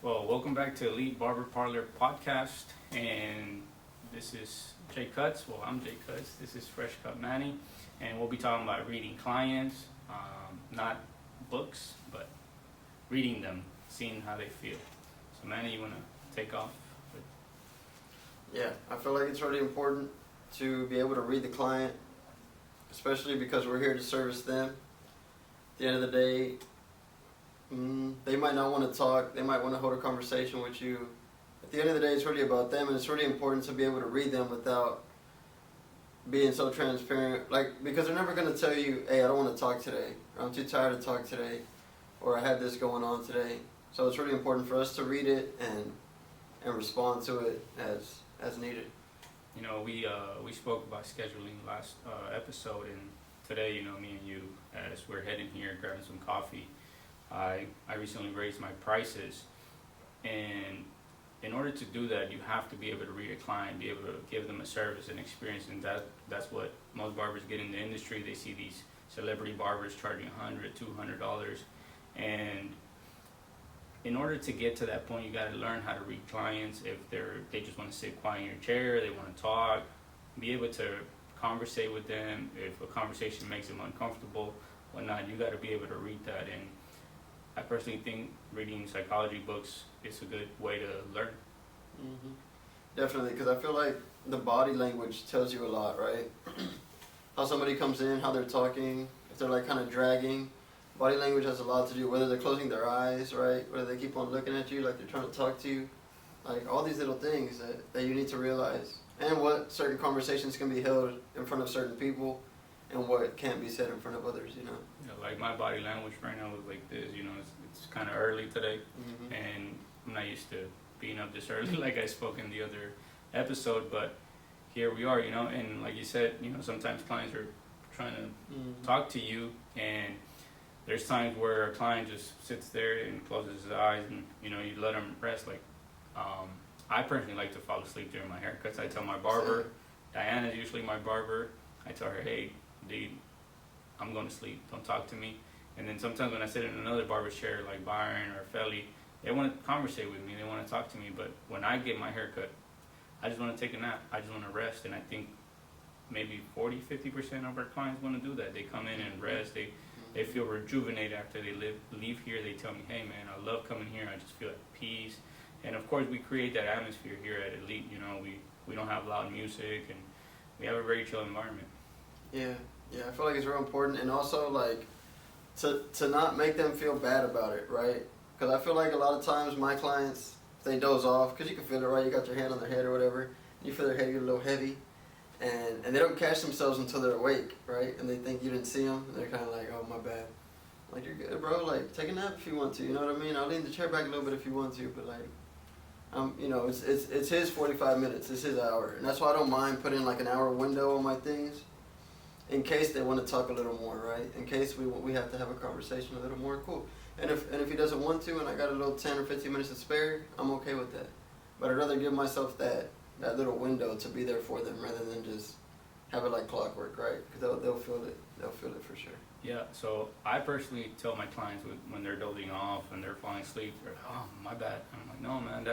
Well, welcome back to Elite Barber Parlor Podcast, and this is Jay Cuts. Well, I'm Jay Cuts. This is Fresh Cut Manny, and we'll be talking about reading clients, not books, but reading them, seeing how they feel. So, Manny, you want to take off? Yeah, I feel like it's really important to be able to read the client, especially because we're here to service them. At the end of the day, they might not want to talk, they might want to hold a conversation with you. At the end of the day, it's really about them, and it's really important to be able to read them without being so transparent. Because they're never going to tell you, hey, I don't want to talk today, or I'm too tired to talk today, or I have this going on today. So it's really important for us to read it and respond to it as needed. You know, we spoke about scheduling last episode, and today, me and you, as we're heading here, grabbing some coffee, I recently raised my prices, and in order to do that, you have to be able to read a client, be able to give them a service and experience, and that's what most barbers get in the industry. They see these celebrity barbers charging $100, $200, and in order to get to that point, you got to learn how to read clients. If they just want to sit quiet in your chair, they want to talk, be able to conversate with them. If a conversation makes them uncomfortable, whatnot, you got to be able to read that. And I personally think reading psychology books is a good way to learn. Mm-hmm. Definitely, because I feel like the body language tells you a lot, right? How somebody comes in, how they're talking, if they're like kind of dragging. Body language has a lot to do, whether they're closing their eyes, right? Whether they keep on looking at you like they're trying to talk to you. Like all these little things that you need to realize. And what certain conversations can be held in front of certain people and what can't be said in front of others, Yeah, like my body language right now is like this, it's kind of early today, and I'm not used to being up this early like I spoke in the other episode, but here we are, and like you said, sometimes clients are trying to talk to you, and there's times where a client just sits there and closes his eyes, and you let him rest. Like, I personally like to fall asleep during my haircuts. I tell my barber, Diana's usually my barber, I tell her, hey, dude, I'm going to sleep, don't talk to me. And then sometimes when I sit in another barber's chair like Byron or Felly, they want to conversate with me, they want to talk to me, but when I get my haircut, I just want to take a nap, I just want to rest. And I think maybe 40-50% of our clients want to do that. They come in and rest, they feel rejuvenated after they leave here. They tell me, hey man, I love coming here, I just feel at peace. And of course we create that atmosphere here at Elite. We don't have loud music, and we have a very chill environment. Yeah, I feel like it's real important, and also like to not make them feel bad about it, right? Because I feel like a lot of times my clients, they doze off, because you can feel it, right? You got your hand on their head or whatever, and you feel their head get a little heavy, and they don't catch themselves until they're awake, right? And they think you didn't see them, and they're kind of like, oh, my bad. Like, you're good, bro. Like, take a nap if you want to, you know what I mean? I'll lean the chair back a little bit if you want to, but like, it's his 45 minutes, it's his hour, and that's why I don't mind putting like an hour window on my things, in case they want to talk a little more, right? In case we have to have a conversation a little more, cool. And if he doesn't want to, and I got a little 10 or 15 minutes to spare, I'm okay with that. But I'd rather give myself that little window to be there for them rather than just have it like clockwork, right? Because they'll feel it. They'll feel it for sure. Yeah, so I personally tell my clients when they're dozing off and they're falling asleep, they're like, oh, my bad. And I'm like, no, man,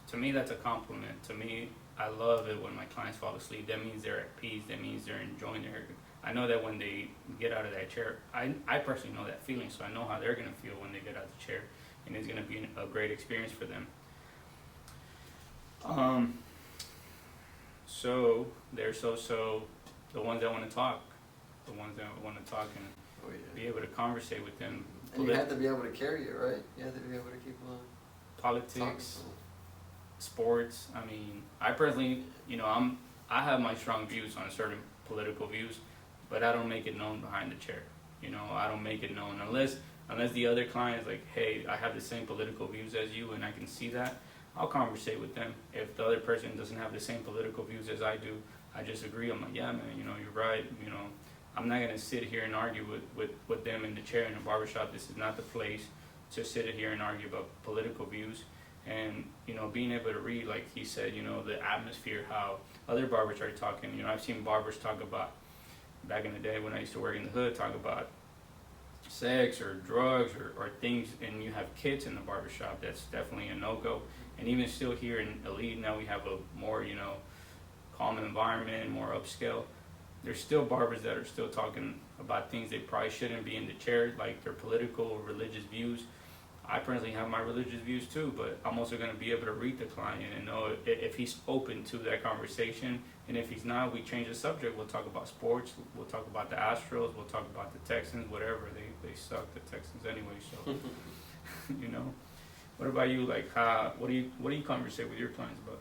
to me, that's a compliment. To me, I love it when my clients fall asleep. That means they're at peace. That means they're enjoying their haircut. I know that when they get out of that chair, I personally know that feeling, so I know how they're going to feel when they get out of the chair, and it's going to be a great experience for them. So there's also the ones that want to talk, and be able to conversate with them. And you have to be able to carry it, right? You have to be able to keep on politics, sports. I mean, I personally, I have my strong views on certain political views, but I don't make it known behind the chair. I don't make it known unless the other client is like, hey, I have the same political views as you, and I can see that. I'll conversate with them. If the other person doesn't have the same political views as I do, I just agree. I'm like, yeah, man, you're right. I'm not gonna sit here and argue with them in the chair in a barbershop. This is not the place to sit here and argue about political views. And being able to read, like he said, the atmosphere, how other barbers are talking. I've seen barbers talk about, back in the day when I used to work in the hood, talk about sex or drugs or things, and you have kids in the barbershop, that's definitely a no-go. And even still here in Elite, now we have a more, calm environment, more upscale. There's still barbers that are still talking about things they probably shouldn't be in the chair, like their political or religious views. I personally have my religious views too, but I'm also going to be able to read the client and know if he's open to that conversation. And if he's not, we change the subject. We'll talk about sports. We'll talk about the Astros. We'll talk about the Texans, whatever. They suck, the Texans anyway. So, What about you? Like, what do you conversate with your clients about?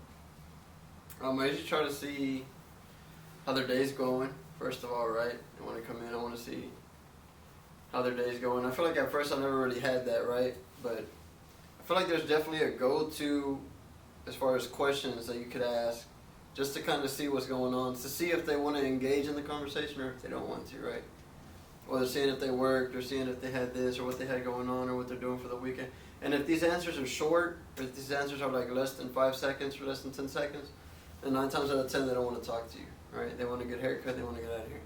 I usually try to see how their day's going, first of all, right? And when I come in, I want to see how their day's going. I feel like at first I never really had that, right? But I feel like there's definitely a go-to as far as questions that you could ask just to kind of see what's going on, to see if they want to engage in the conversation or if they don't want to, right? Whether seeing if they worked or seeing if they had this or what they had going on or what they're doing for the weekend. And if these answers are short, or if these answers are like less than 5 seconds or less than 10 seconds, then 9 times out of 10 they don't want to talk to you, right? They want a good haircut, they want to get out of here.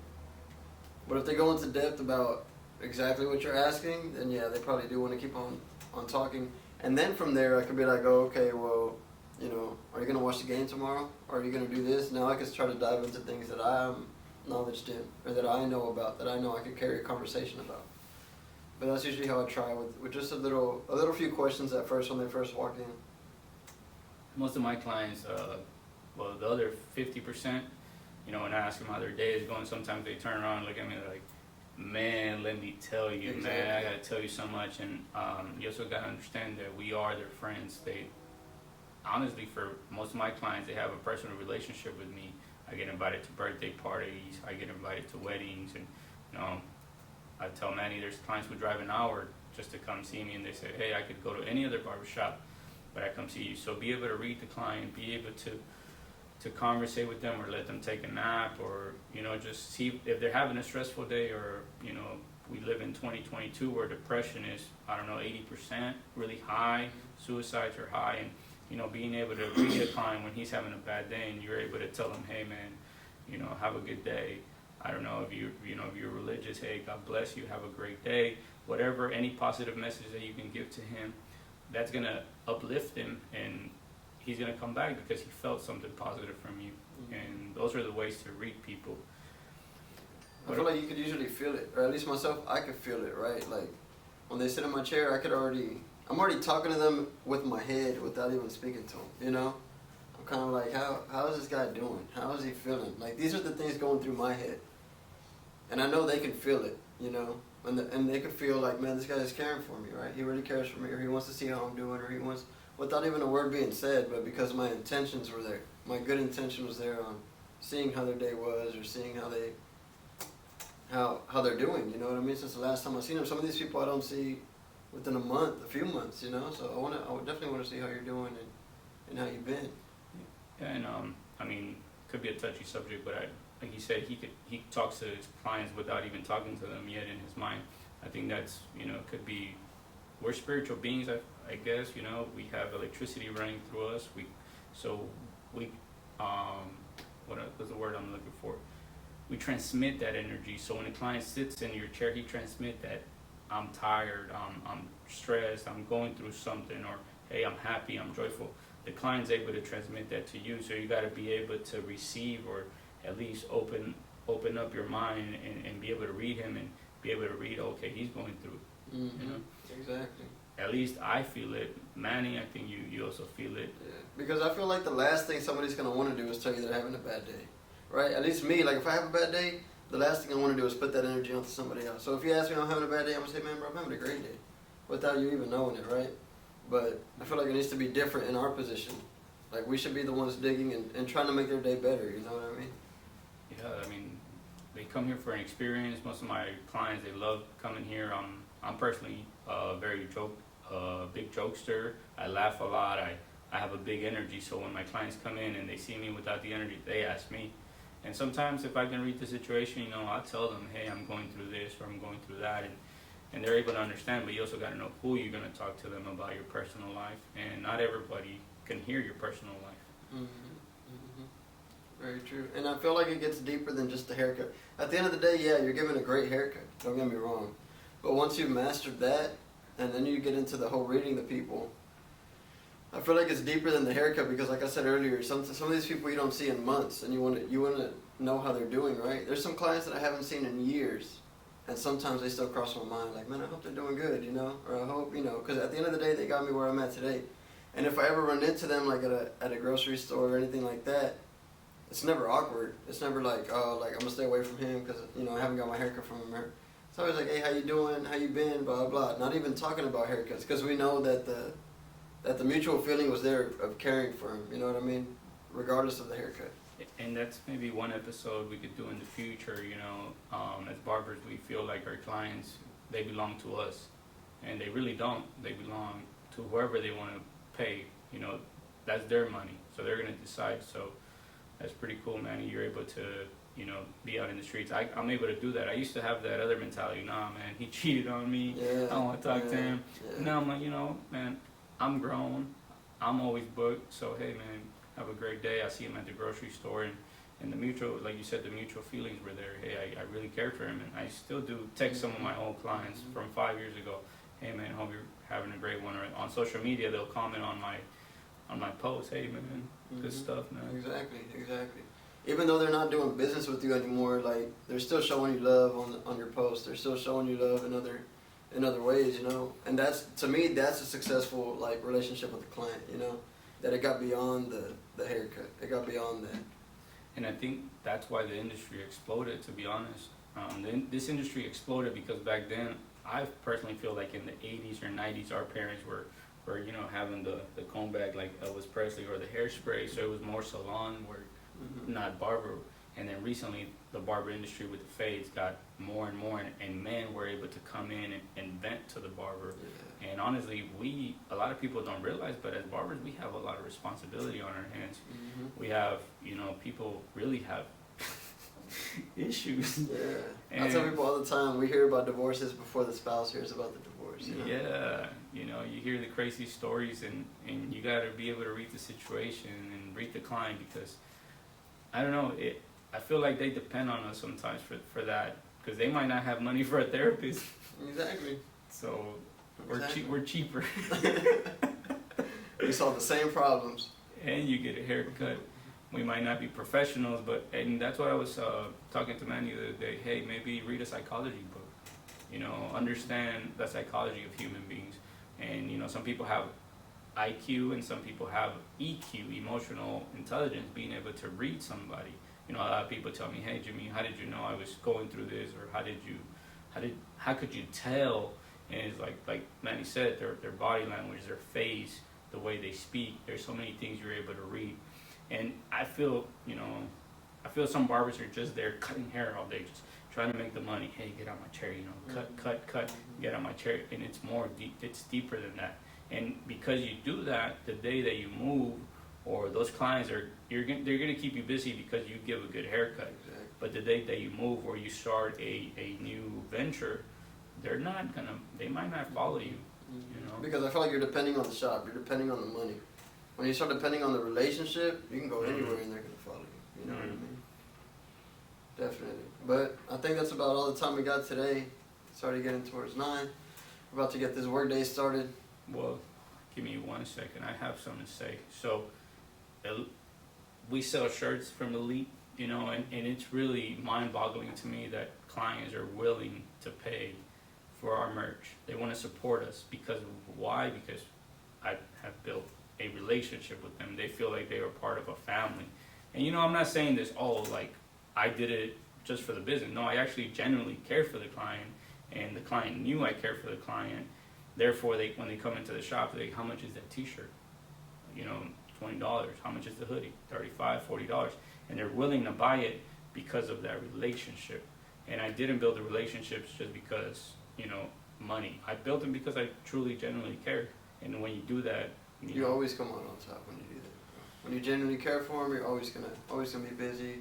But if they go into depth about exactly what you're asking, then yeah, they probably do want to keep on talking. And then from there, I could be like, oh, okay, well, are you going to watch the game tomorrow? Or are you going to do this? Now I can try to dive into things that I'm knowledge in, or that I know about, that I know I could carry a conversation about. But that's usually how I try with just a little few questions at first when they first walk in. Most of my clients, the other 50%, when I ask them how their day is going, sometimes they turn around and look at me like, man, let me tell you, exactly. Man, I gotta tell you so much. And you also gotta understand that we are their friends. They, honestly, for most of my clients, they have a personal relationship with me. I get invited to birthday parties, I get invited to weddings, and I tell Manny there's clients who drive an hour just to come see me, and they say, hey, I could go to any other barbershop, but I come see you. So be able to read the client, be able to conversate with them, or let them take a nap, or just see if they're having a stressful day, or we live in 2022 where depression is, I don't know, 80% really high, suicides are high, and being able to read a client when he's having a bad day, and you're able to tell him, hey man, have a good day. I don't know if you're religious, hey, God bless you, have a great day. Whatever, any positive message that you can give to him, that's gonna uplift him, and he's gonna come back because he felt something positive from you. Mm-hmm. And those are the ways to read people. I feel like you could usually feel it, or at least myself, I could feel it, right? Like when they sit in my chair, I'm already talking to them with my head without even speaking to them, I'm kind of like, how is this guy doing? How is he feeling? Like, these are the things going through my head. And I know they can feel it, and they can feel like, man, this guy is caring for me, right? He really cares for me, or he wants to see how I'm doing, or he wants, without even a word being said, but because my intentions were there. My good intention was there on seeing how their day was, or seeing how they're doing, you know what I mean? Since the last time I've seen them. Some of these people I don't see within a few months, so I would definitely want to see how you're doing and how you've been. Yeah, and could be a touchy subject, but like he said, he talks to his clients without even talking to them yet in his mind. I think that's could be, we're spiritual beings, I guess. We have electricity running through us. What's the word I'm looking for? We transmit that energy. So when a client sits in your chair, he transmits that I'm tired, I'm stressed, I'm going through something, or hey, I'm happy, I'm joyful. The client's able to transmit that to you, so you got to be able to receive, or at least open up your mind and be able to read him, and be able to read, okay, he's going through it. Mm-hmm. Exactly. At least I feel it. Manny, I think you also feel it. Yeah. Because I feel like the last thing somebody's going to want to do is tell you they're having a bad day. Right? At least me, like if I have a bad day, the last thing I want to do is put that energy onto somebody else. So if you ask me I'm having a bad day, I'm going to say, man, bro, I'm having a great day. Without you even knowing it, right? But I feel like it needs to be different in our position. Like we should be the ones digging and trying to make their day better, you know what I mean? Yeah, they come here for an experience. Most of my clients, they love coming here. I'm personally very big jokester. I laugh a lot. I have a big energy, so when my clients come in and they see me without the energy, they ask me. And sometimes if I can read the situation, I'll tell them, hey, I'm going through this or I'm going through that, and they're able to understand. But you also got to know who you're going to talk to them about your personal life, and not everybody can hear your personal life. Mm-hmm. Mm-hmm. Very true. And I feel like it gets deeper than just the haircut. At the end of the day, yeah, you're giving a great haircut. Don't get me wrong. But once you've mastered that, and then you get into the whole reading the people, I feel like it's deeper than the haircut because, like I said earlier, some of these people you don't see in months, and you want to know how they're doing, right? There's some clients that I haven't seen in years, and sometimes they still cross my mind, like, man, I hope they're doing good, you know, or I hope, you know, because at the end of the day, they got me where I'm at today. And if I ever run into them, like at a grocery store or anything like that, it's never awkward. It's never like, oh, like I'm gonna stay away from him because you know I haven't got my haircut from him. It's always like, hey, how you doing? How you been? Blah blah. Not even talking about haircuts because we know that the mutual feeling was there of caring for him. You know what I mean? Regardless of the haircut. And that's maybe one episode we could do in the future. You know, as barbers, we feel like our clients, they belong to us, and they really don't. They belong to whoever they want to pay. You know, that's their money, so they're gonna decide. So that's pretty cool, man. You're able to, you know, be out in the streets. I'm able to do that. I used to have that other mentality. Nah, man, he cheated on me. Yeah, I don't want to talk to him. Yeah. Now I'm like, you know, man, I'm grown. I'm always booked. So hey, man, have a great day. I see him at the grocery store, and the mutual, like you said, the mutual feelings were there. Hey, I really cared for him, and I still do text some of my old clients from 5 years ago. Hey, man, hope you're having a great one. Or on social media, they'll comment on my post. Hey, man, good stuff, man. Exactly. Even though they're not doing business with you anymore, like they're still showing you love on your post. They're still showing you love in other ways, you know. And that's, to me, that's a successful like relationship with the client, you know. That it got beyond the haircut. It got beyond that. And I think that's why the industry exploded, to be honest. This industry exploded because back then, I personally feel like in the 80s or 90s, our parents were you know, having the comb back like Elvis Presley or the hairspray, so it was more salon work, not barber. And then recently, the barber industry with the fades got more and more, and men were able to come in and vent to the barber. Yeah. And honestly, a lot of people don't realize, but as barbers, we have a lot of responsibility on our hands. We have, you know, people really have issues. Yeah. And I tell people all the time, we hear about divorces before the spouse hears about the divorce. You know? Yeah, you know, you hear the crazy stories, and you got to be able to read the situation and read the client because, I don't know, I feel like they depend on us sometimes for that because they might not have money for a therapist. Exactly. So we're cheaper. We solve the same problems. And you get a haircut. We might not be professionals, and that's what I was talking to Manny the other day. Hey, maybe read a psychology book. You know, understand the psychology of human beings. And, you know, some people have IQ and some people have EQ, emotional intelligence, being able to read somebody. You know, a lot of people tell me, hey, Jimmy, how did you know I was going through this? Or how could you tell? And it's like Manny said, their body language, their face, the way they speak, there's so many things you're able to read. And I feel some barbers are just there cutting hair all day, just trying to make the money. Hey, get out my chair, you know, cut, get out my chair. And it's more deep, it's deeper than that. And because you do that, the day that you move, or those clients they're gonna keep you busy because you give a good haircut. Exactly. But the day that you move or you start a new venture, they might not follow you. You know? Because I feel like you're depending on the shop, you're depending on the money. When you start depending on the relationship, you can go anywhere and they're gonna follow you. You know what I mean? Definitely. But I think that's about all the time we got today. It's already getting towards 9. We're about to get this work day started. Well, give me 1 second. I have something to say. So, we sell shirts from Elite, you know, and it's really mind-boggling to me that clients are willing to pay for our merch. They want to support us because why? Because I have built a relationship with them. They feel like they are part of a family. And, you know, I'm not saying this, like, I did it just for the business. No, I actually genuinely care for the client, and the client knew I cared for the client. Therefore, when they come into the shop, they're like, how much is that t-shirt? You know, $20. How much is the hoodie? $35, $40. And they're willing to buy it because of that relationship. And I didn't build the relationships just because, you know, money. I built them because I truly, genuinely care. And when you do that, you always come out on top when you do that. When you genuinely care for them, you're always gonna be busy,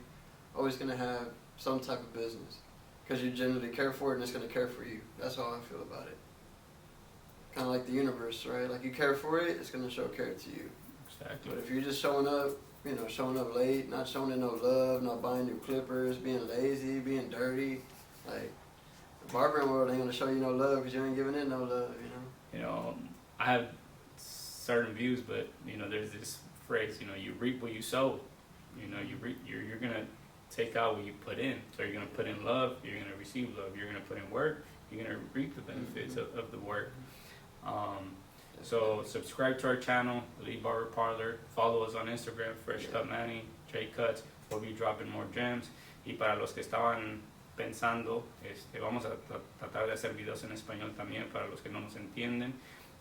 always gonna have some type of business, because you genuinely care for it and it's gonna care for you. That's how I feel about it. Kind of like the universe, right? Like you care for it, it's gonna show care to you. Exactly. But if you're just showing up late, not showing it no love, not buying new clippers, being lazy, being dirty, like, The barbering world ain't gonna show you no love because you ain't giving it no love, You know, I have certain views, but you know, there's this phrase, you know, you reap what you sow. You know, you're gonna take out what you put in. So you're gonna put in love, you're gonna receive love. You're gonna put in work, you're gonna reap the benefits of the work. So subscribe to our channel, Elite Barber Parlor. Follow us on Instagram, Fresh Cut Manny, J Cuts. We'll be dropping more gems. Y para los que estaban pensando, vamos a tratar de hacer videos en español también para los que no nos entienden.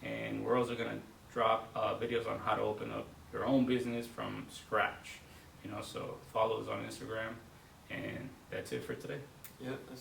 And we're also gonna drop videos on how to open up your own business from scratch. You know, so follow us on Instagram, and that's it for today. Yep.